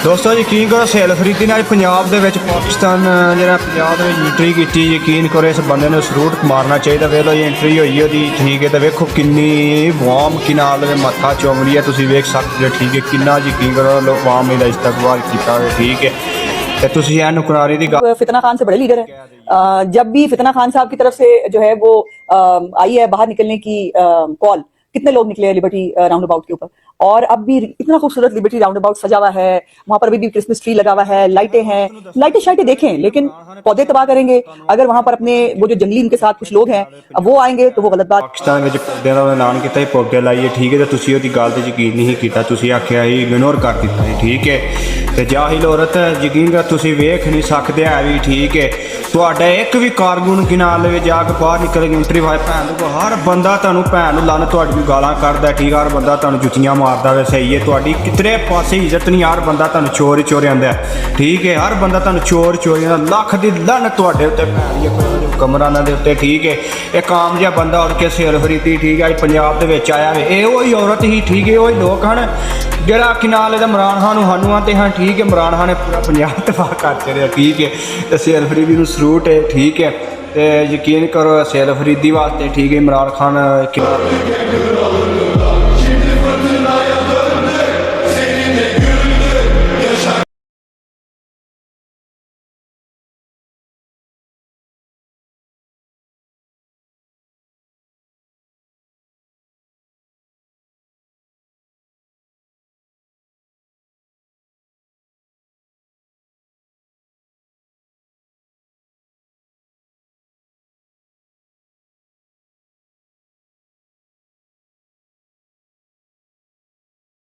दोस्तों यकीन करो सेल खरीदी ने पंजाब दे विच पाकिस्तान जेह्ड़ा पंजाब दे विच एंट्री कीती यकीन करो इस बंदे ने सलूट मारना चाहिए। वेख लो एंट्री होई ओदी ठीक है तो वेखो किन्नी वाम किनाल दे मत्था चुम रही है तुसीं वेख सकदे हो ठीक है किन्ना यकीन करो वाम दा इस्तकबाल कीता ठीक है ते तुसीं एह नुकरारी दी गल फितना खान से बड़े लीडर है। जब भी फितना खान साहब की तरफ से जो है वो आई है बाहर निकलने की कॉल, कितने लोग निकले लिबर्टी राउंड अबाउट के ऊपर, और अब भी इतना खूबसूरत लिबर्टी राउंड अबाउट सजा हुआ है, वहां पर अभी भी क्रिसमस ट्री लगा हुआ है, लाइटें हैं, लाइटें शाइटें देखें, लेकिन पौधे तबाह करेंगे। अगर वहां पर अपने वो जो जंगली उनके साथ कुछ लोग हैं अब वो आएंगे तो वो गलत बात। पाकिस्तान में पौधे का ऐलान किया पौधे लाइए ठीक है तो तुसीं ओहदी गल ते यकीन नहीं किया, तुसीं आखिया ही इग्नोर कर दिता ही ठीक है ते जाहिल औरत यकीन कर तुसीं वेख नहीं सकते है भी ठीक है। तुहाडा एक भी कारकुन गिनाल दे जाके बाहर निकल के एंट्री वाई भैन को हर बंदा तुहानूं भैन लन तुहाडी गालां करदा ठीक है, हर बंदा तुहानूं जुत्तियां मारदा वे सही है तुहाडी कितने पासे इज्जत नहीं, हर बंदा तुहानूं चोर चोर आंदा ठीक है, हर बंदा तुहानूं चोर चोरी आंदा लख दी लन तुहाडे उत्ते भैन हुक्मरानां दे उत्ते ठीक है। एक आम जिहा बंदा उठ के सेल खरीदी ठीक है पंजाब दे विच आया वे एह ओही औरत ही ठीक है ओही लोग हन जेह्ड़ा किनाल दा इमरान खान हानू आते हैं ठीक है, इमरान खान ने पूरा पंजाब तबाह कर छड़िया ठीक है ते सेल खरीदी नूं सलूट है ठीक है ते यकीन करो सेल खरीदी वास्ते ठीक है इमरान खान